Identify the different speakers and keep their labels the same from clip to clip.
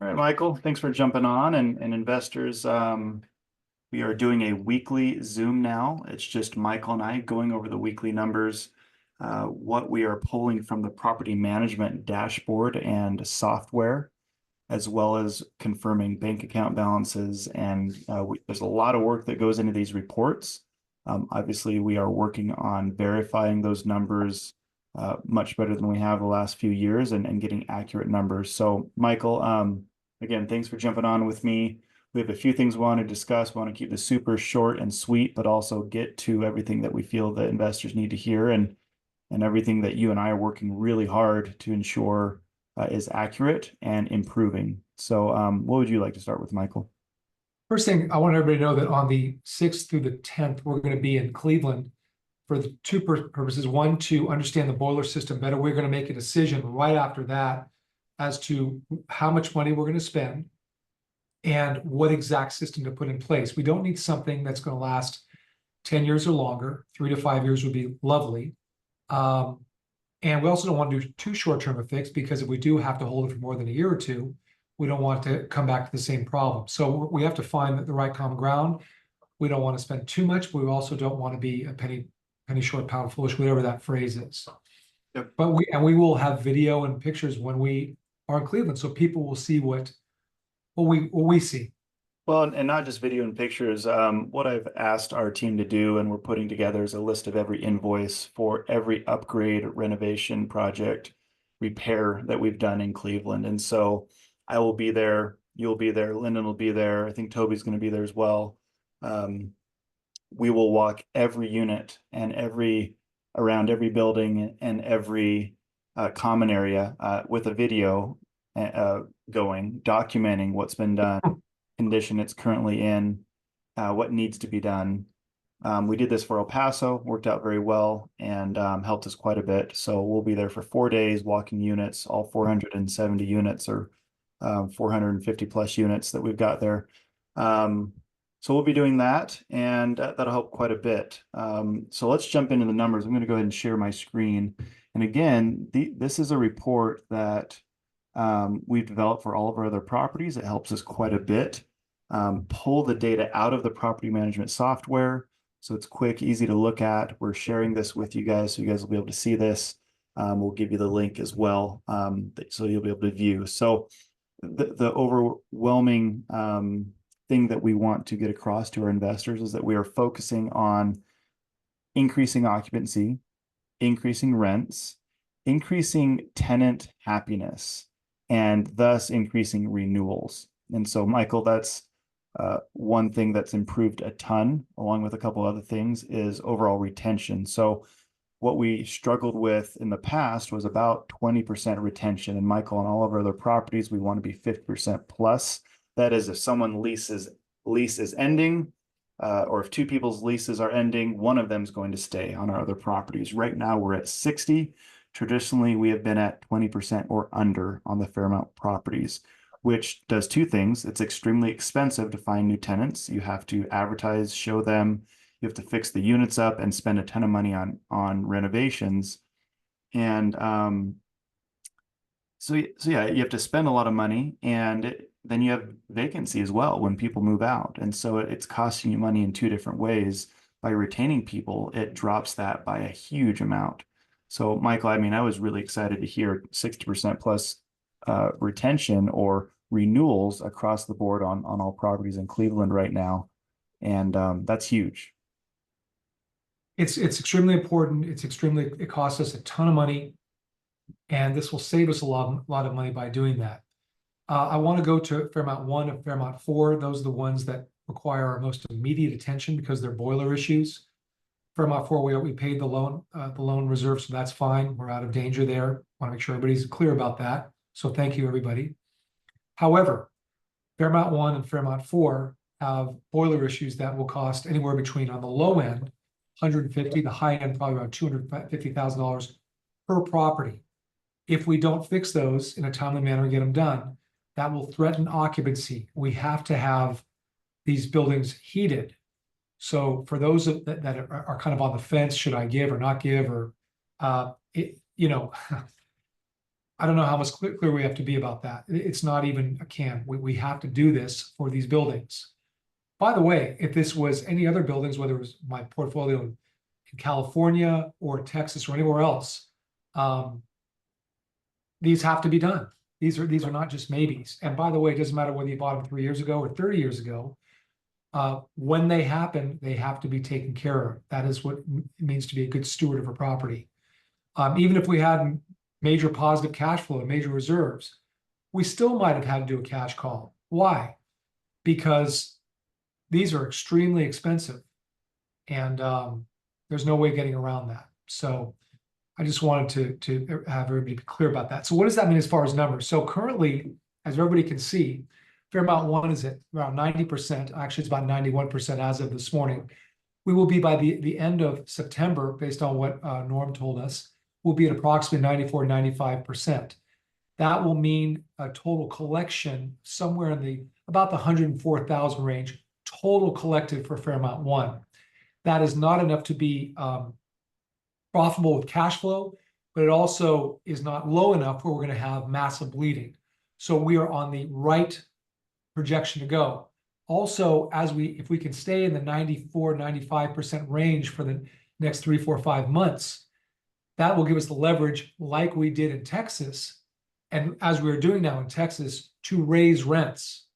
Speaker 1: All right, Michael, thanks for jumping on and investors. We are doing a weekly Zoom now. It's just Michael and I going over the weekly numbers, what we are pulling from the property management dashboard and software, as well as confirming bank account balances. And there's a lot of work that goes into these reports. Obviously, we are working on verifying those numbers much better than we have the last few years and getting accurate numbers. So, Michael, again, thanks for jumping on with me. We have a few things we want to discuss. We want to keep this super short and sweet, but also get to everything that we feel that investors need to hear and everything that you and I are working really hard to ensure is accurate and improving. So, what would you like to start with, Michael?
Speaker 2: First thing, I want everybody to know that on the 6th through the 10th, we're going to be in Cleveland for the two purposes. One, to understand the boiler system better. We're going to make a decision right after that as to how much money we're going to spend and what exact system to put in place. We don't need something that's going to last 10 years or longer. 3 to 5 years would be lovely. And we also don't want to do too short-term a fix, because if we do have to hold it for more than a year or two, we don't want to come back to the same problem. So we have to find the right common ground. We don't want to spend too much, but we also don't want to be a penny short, pound foolish, whatever that phrase is.
Speaker 1: Yep.
Speaker 2: But we will have video and pictures when we are in Cleveland, so people will see what we see.
Speaker 1: Well, and not just video and pictures. What I've asked our team to do, and we're putting together, is a list of every invoice for every upgrade, renovation project, repair that we've done in Cleveland. And so I will be there. You'll be there. Lyndon will be there. I think Toby's going to be there as well. We will walk every unit and around every building and every common area with a video going, documenting what's been done, condition it's currently in, what needs to be done. We did this for El Paso, worked out very well, and helped us quite a bit. So we'll be there for 4 days, walking units, all 470 units or 450 plus units that we've got there. So we'll be doing that, and that'll help quite a bit. So let's jump into the numbers. I'm going to go ahead and share my screen. And again, this is a report that we've developed for all of our other properties. It helps us quite a bit. Pull the data out of the property management software, so it's quick, easy to look at. We're sharing this with you guys, so you guys will be able to see this. We'll give you the link as well, so you'll be able to view. So the overwhelming thing that we want to get across to our investors is that we are focusing on increasing occupancy, increasing rents, increasing tenant happiness, and thus increasing renewals. And so, Michael, that's one thing that's improved a ton, along with a couple other things, is overall retention. So what we struggled with in the past was about 20% retention. And Michael, on all of our other properties, we want to be 50% plus. That is, if someone lease is ending, or if two people's leases are ending, one of them is going to stay on our other properties. Right now, we're at 60. Traditionally, we have been at 20% or under on the Fairmount properties, which does two things. It's extremely expensive to find new tenants. You have to advertise, show them, you have to fix the units up and spend a ton of money on renovations. And so yeah, you have to spend a lot of money, and then you have vacancy as well when people move out. And so it's costing you money in two different ways. By retaining people, it drops that by a huge amount. So Michael, I mean, I was really excited to hear 60% plus retention or renewals across the board on all properties in Cleveland right now. And that's huge.
Speaker 2: It's extremely important. It costs us a ton of money, and this will save us a lot of money by doing that. I want to go to Fairmount 1 and Fairmount 4. Those are the ones that require our most immediate attention because they're boiler issues. Fairmount 4, we paid the loan reserve, so that's fine. We're out of danger there. Want to make sure everybody's clear about that. So thank you, everybody. However, Fairmount 1 and Fairmount 4 have boiler issues that will cost anywhere between, on the low end, $150,000, the high end probably around $250,000 per property. If we don't fix those in a timely manner and get them done, that will threaten occupancy. We have to have these buildings heated. So for those that are kind of on the fence, should I give or not give, or I don't know how much clear we have to be about that. It's not even a can. We have to do this for these buildings. By the way, if this was any other buildings, whether it was my portfolio in California or Texas or anywhere else, um, these have to be done. These are not just maybes. And by the way, it doesn't matter whether you bought them 3 years ago or 30 years ago. When they happen, they have to be taken care of. That is what it means to be a good steward of a property. Even if we had major positive cash flow and major reserves, we still might have had to do a cash call. Why? Because these are extremely expensive, and there's no way getting around that. So I just wanted to have everybody be clear about that. So what does that mean as far as numbers? So currently, as everybody can see, Fairmount 1 is at around 90%. Actually, it's about 91% as of this morning. We will be by the end of September, based on what Norm told us, we'll be at approximately 94, 95%. That will mean a total collection somewhere in the about the 104,000 range, total collected for Fairmount 1. That is not enough to be profitable with cash flow, but it also is not low enough where we're going to have massive bleeding. So we are on the right projection to go. Also, if we can stay in the 94, 95% range for the next 3, 4, 5 months, that will give us the leverage like we did in Texas. And as we're doing now in Texas, to raise rents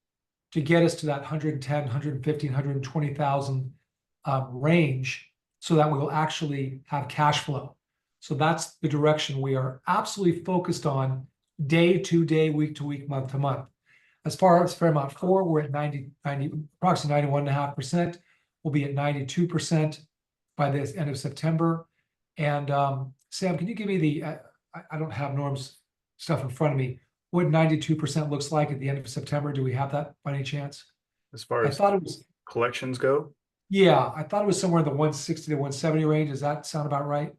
Speaker 2: to get us to that 110, 115, 120,000 range, so that we will actually have cash flow. So that's the direction we are absolutely focused on, day to day, week to week, month to month. As far as Fairmount 4, we're at 90, approximately 91.5%. We'll be at 92% by the end of September. And Sam, can you give me I don't have Norm's stuff in front of me, what 92% looks like at the end of September? Do we have that by any chance?
Speaker 1: As far
Speaker 2: I
Speaker 1: as
Speaker 2: thought it was,
Speaker 1: collections go?
Speaker 2: yeah, I thought it was somewhere in the 160 to 170 range. Does that sound about right?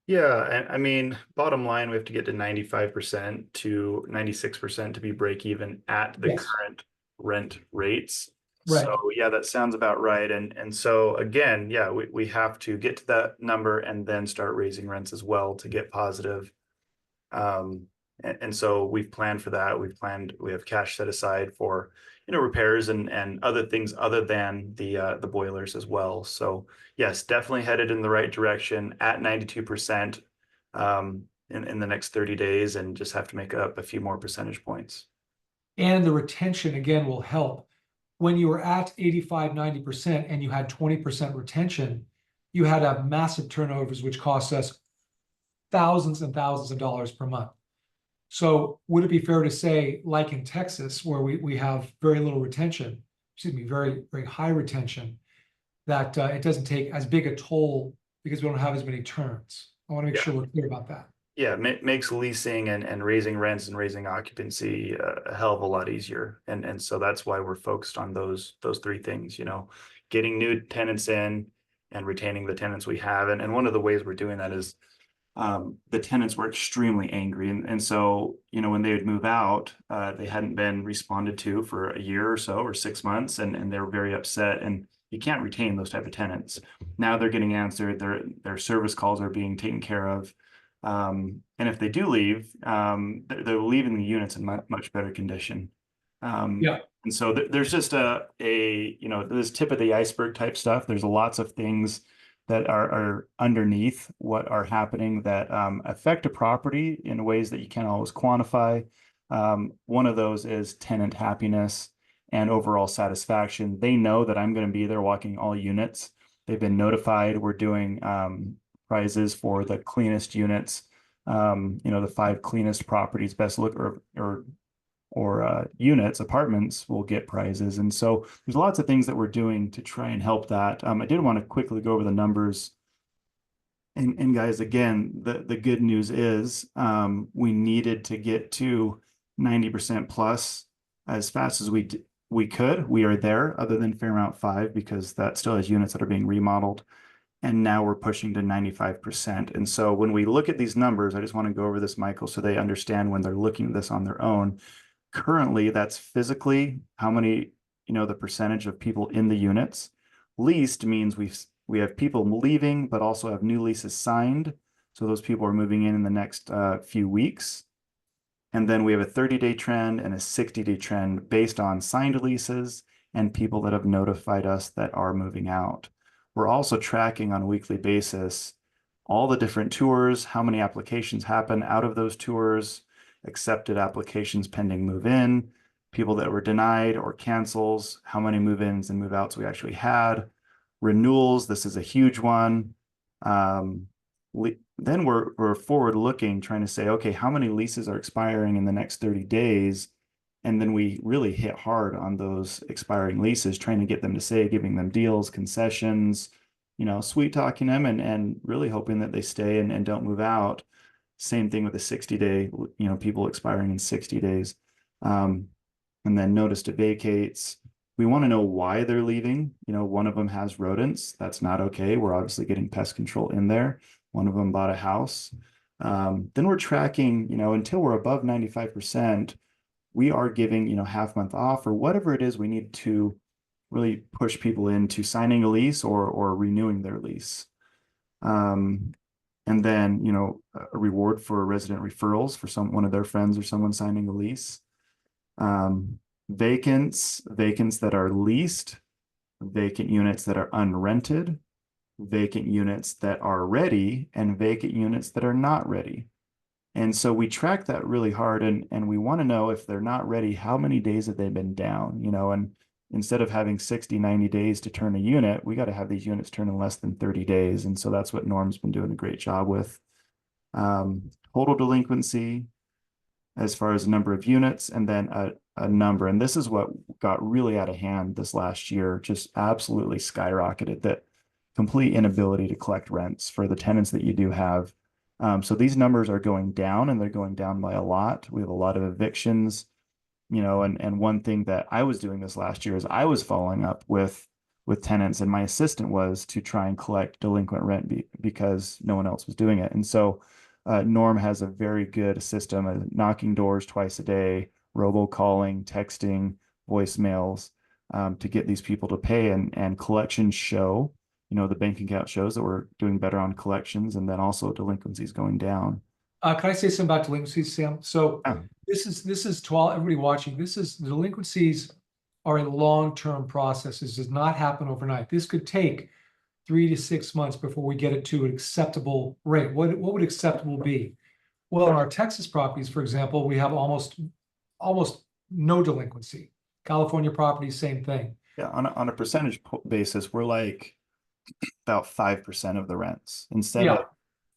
Speaker 1: Yeah, and I mean, bottom line, we have to get to 95% to 96% to be break even at the
Speaker 2: Yes.
Speaker 1: current rent rates.
Speaker 2: Right.
Speaker 1: So yeah, that sounds about right. And so again, yeah, we have to get to that number and then start raising rents as well to get positive. And so we've planned for that. We have cash set aside for, repairs and other things other than the boilers as well. So yes, definitely headed in the right direction at 92% in the next 30 days, and just have to make up a few more percentage points.
Speaker 2: And the retention again will help. When you were at 85, 90% and you had 20% retention, you had a massive turnovers, which cost us thousands and thousands of dollars per month. So would it be fair to say, like in Texas, where we have very little retention, excuse me, very, very high retention, that it doesn't take as big a toll because we don't have as many turns? I want to make
Speaker 1: Yeah.
Speaker 2: sure we're clear about that.
Speaker 1: Yeah, makes leasing and raising rents and raising occupancy a hell of a lot easier. And so that's why we're focused on those three things, getting new tenants in and retaining the tenants we have. And one of the ways we're doing that is the tenants were extremely angry. And so, when they would move out, they hadn't been responded to for a year or so, or 6 months, and they were very upset. And you can't retain those type of tenants. Now they're getting answered, their service calls are being taken care of. And if they do leave, they're leaving the units in much better condition.
Speaker 2: Yeah.
Speaker 1: And so there's just this tip of the iceberg type stuff. There's lots of things that are underneath what are happening that affect a property in ways that you can't always quantify. One of those is tenant happiness and overall satisfaction. They know that I'm going to be there walking all units. They've been notified. We're doing prizes for the cleanest units, the 5 cleanest properties, best look or units, apartments will get prizes. And so there's lots of things that we're doing to try and help that. I did want to quickly go over the numbers. And guys, again, the good news is we needed to get to 90% plus as fast as we could. We are there, other than Fairmount 5, because that still has units that are being remodeled. And now we're pushing to 95%. And so when we look at these numbers, I just want to go over this, Michael, so they understand when they're looking at this on their own. Currently, that's physically how many, the percentage of people in the units. Leased means we have people leaving, but also have new leases signed. So those people are moving in the next few weeks. And then we have a 30-day trend and a 60-day trend based on signed leases and people that have notified us that are moving out. We're also tracking on a weekly basis all the different tours, how many applications happen out of those tours, accepted applications pending move in, people that were denied or cancels, how many move ins and move outs we actually had, renewals. This is a huge one. Um, then we're forward looking, trying to say, okay, how many leases are expiring in the next 30 days? And then we really hit hard on those expiring leases, trying to get them to stay, giving them deals, concessions, sweet talking them and really hoping that they stay and don't move out. Same thing with the 60-day, people expiring in 60 days. Um, and then notice to vacates. We want to know why they're leaving. One of them has rodents. That's not okay. We're obviously getting pest control in there. One of them bought a house. Then we're tracking, until we're above 95%, we are giving, half month off or whatever it is we need to really push people into signing a lease or renewing their lease. And then, a reward for resident referrals for one of their friends or someone signing a lease. Vacants that are leased, vacant units that are unrented, vacant units that are ready, and vacant units that are not ready. And so we track that really hard and we want to know if they're not ready, how many days have they been down, and instead of having 60, 90 days to turn a unit, we got to have these units turn in less than 30 days. And so that's what Norm's been doing a great job with. Total delinquency as far as number of units and then a number. And this is what got really out of hand this last year, just absolutely skyrocketed, that complete inability to collect rents for the tenants that you do have. So these numbers are going down and they're going down by a lot. We have a lot of evictions, and one thing that I was doing this last year is I was following up with tenants and my assistant was to try and collect delinquent rent because no one else was doing it. And so Norm has a very good system of knocking doors twice a day, robocalling, texting, voicemails to get these people to pay. And collections show, the bank account shows that we're doing better on collections and then also delinquencies going down.
Speaker 2: Can I say something about delinquencies, Sam? So
Speaker 1: Yeah.
Speaker 2: this is to all everybody watching. This is delinquencies are a long-term process. This does not happen overnight. This could take 3 to 6 months before we get it to an acceptable rate. What would acceptable be? Well, in our Texas properties, for example, we have almost no delinquency. California properties, same thing.
Speaker 1: Yeah, on a percentage basis, we're like about 5% of the rents instead of
Speaker 2: Yeah,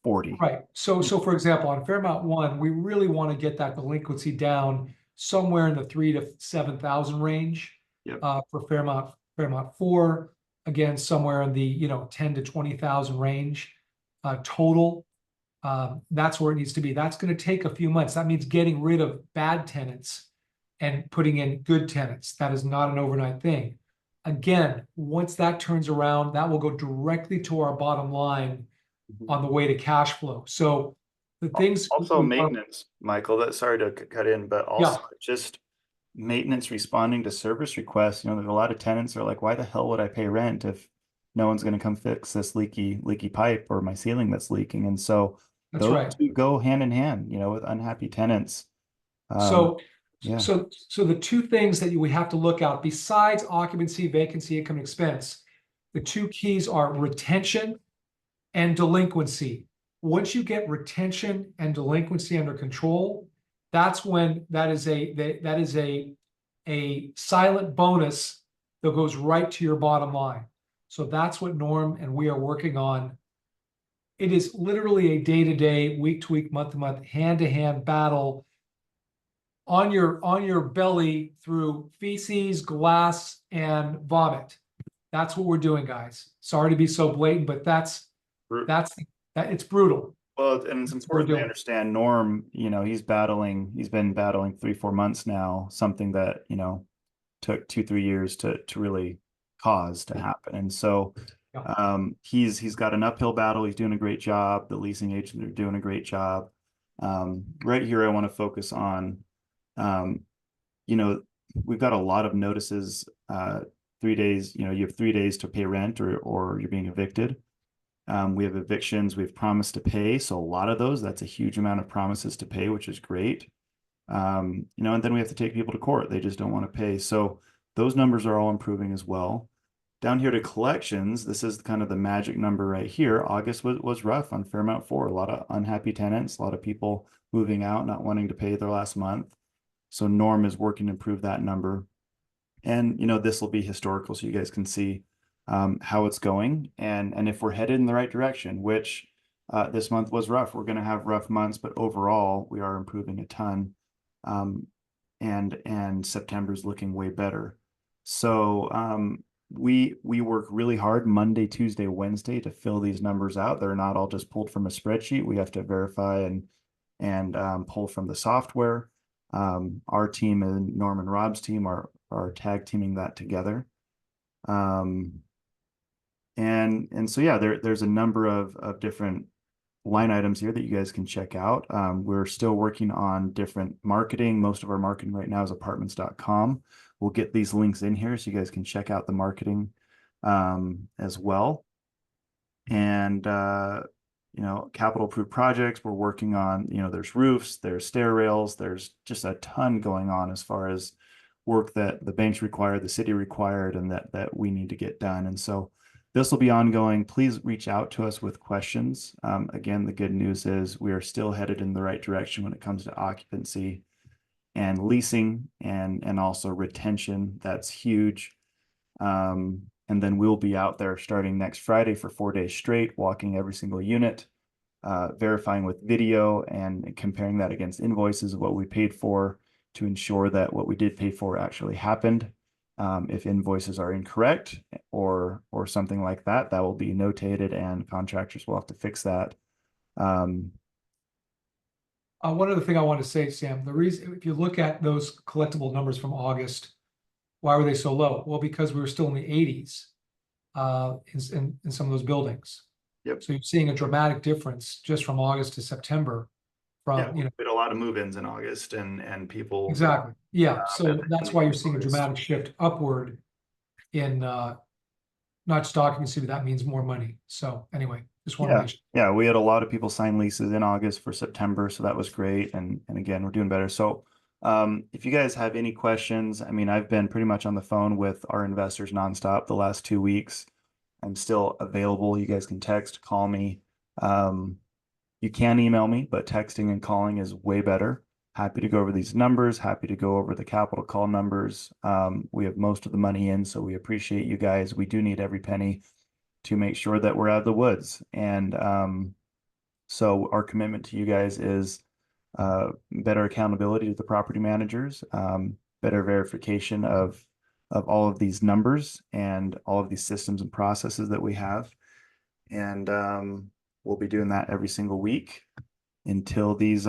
Speaker 1: 40.
Speaker 2: right. So for example, on Fairmount 1, we really want to get that delinquency down somewhere in the 3 to 7,000 range.
Speaker 1: Yep.
Speaker 2: For Fairmount 4, again, somewhere in the 10 to 20,000 range total. That's where it needs to be. That's going to take a few months. That means getting rid of bad tenants and putting in good tenants. That is not an overnight thing. Again, once that turns around, that will go directly to our bottom line on the way to cash flow. So the things
Speaker 1: Also maintenance, Michael, sorry to cut in, but also
Speaker 2: yeah,
Speaker 1: just maintenance responding to service requests. There's a lot of tenants are like, why the hell would I pay rent if no one's going to come fix this leaky pipe or my ceiling that's leaking? And so
Speaker 2: that's
Speaker 1: those
Speaker 2: right.
Speaker 1: two go hand in hand, with unhappy tenants.
Speaker 2: So
Speaker 1: Yeah.
Speaker 2: so the two things that we have to look out besides occupancy, vacancy, income, expense, the two keys are retention and delinquency. Once you get retention and delinquency under control, that's when that is a silent bonus that goes right to your bottom line. So that's what Norm and we are working on. It is literally a day-to-day, week-to-week, month-to-month, hand-to-hand battle on your belly through feces, glass, and vomit. That's what we're doing, guys. Sorry to be so blatant, but that's it's brutal.
Speaker 1: Well, and it's important to understand Norm, he's been battling 3, 4 months now, something that, took 2, 3 years to really cause to happen. And so he's got an uphill battle. He's doing a great job. The leasing agents are doing a great job. Right here, I want to focus on, we've got a lot of notices, 3 days, you have 3 days to pay rent or you're being evicted. We have evictions, we have promised to pay. So a lot of those, that's a huge amount of promises to pay, which is great. And then we have to take people to court. They just don't want to pay. So those numbers are all improving as well. Down here to collections, this is kind of the magic number right here. August was rough on Fairmount 4. A lot of unhappy tenants, a lot of people moving out, not wanting to pay their last month. So Norm is working to improve that number. And this will be historical, so you guys can see how it's going, and if we're headed in the right direction, which this month was rough. We're going to have rough months, but overall we are improving a ton. And September's looking way better. So we work really hard Monday, Tuesday, Wednesday to fill these numbers out. They're not all just pulled from a spreadsheet. We have to verify and pull from the software. Our team and Norm and Rob's team are tag teaming that together. And so yeah, there's a number of different line items here that you guys can check out. We're still working on different marketing. Most of our marketing right now is apartments.com. We'll get these links in here so you guys can check out the marketing as well. And capital approved projects we're working on, there's roofs, there's stair rails, there's just a ton going on as far as work that the banks require, the city required, and that we need to get done. And so this will be ongoing. Please reach out to us with questions. Again, the good news is we are still headed in the right direction when it comes to occupancy and leasing and also retention. That's huge. And then we'll be out there starting next Friday for 4 days straight, walking every single unit, verifying with video and comparing that against invoices of what we paid for to ensure that what we did pay for actually happened. If invoices are incorrect or something like that, that will be notated and contractors will have to fix that.
Speaker 2: One other thing I want to say, Sam, the reason, if you look at those collectible numbers from August, why were they so low? Well, because we were still in the 80s in some of those buildings.
Speaker 1: Yep.
Speaker 2: So you're seeing a dramatic difference just from August to September.
Speaker 1: Yeah, we had a lot of move-ins in August and people.
Speaker 2: Exactly. Yeah. So
Speaker 1: and
Speaker 2: that's why you're seeing a dramatic shift upward in not just occupancy, but that means more money. So anyway, just want to mention.
Speaker 1: Yeah, we had a lot of people sign leases in August for September, so that was great. And again, we're doing better. So if you guys have any questions, I mean, I've been pretty much on the phone with our investors nonstop the last 2 weeks. I'm still available. You guys can text, call me. You can email me, but texting and calling is way better. Happy to go over these numbers, happy to go over the capital call numbers. We have most of the money in, so we appreciate you guys. We do need every penny to make sure that we're out of the woods. And so our commitment to you guys is better accountability to the property managers, better verification of all of these numbers and all of these systems and processes that we have. And we'll be doing that every single week until these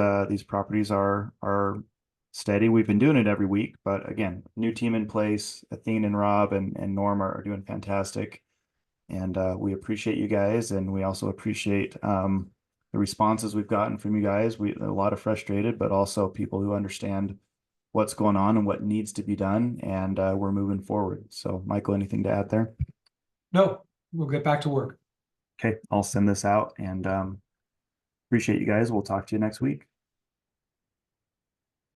Speaker 1: properties are steady. We've been doing it every week, but again, new team in place. Athene and Rob and Norm are doing fantastic. And we appreciate you guys, and we also appreciate the responses we've gotten from you guys. A lot of frustrated, but also people who understand what's going on and what needs to be done, and we're moving forward. So, Michael, anything to add there?
Speaker 2: No, we'll get back to work.
Speaker 1: Okay, I'll send this out and appreciate you guys. We'll talk to you next week.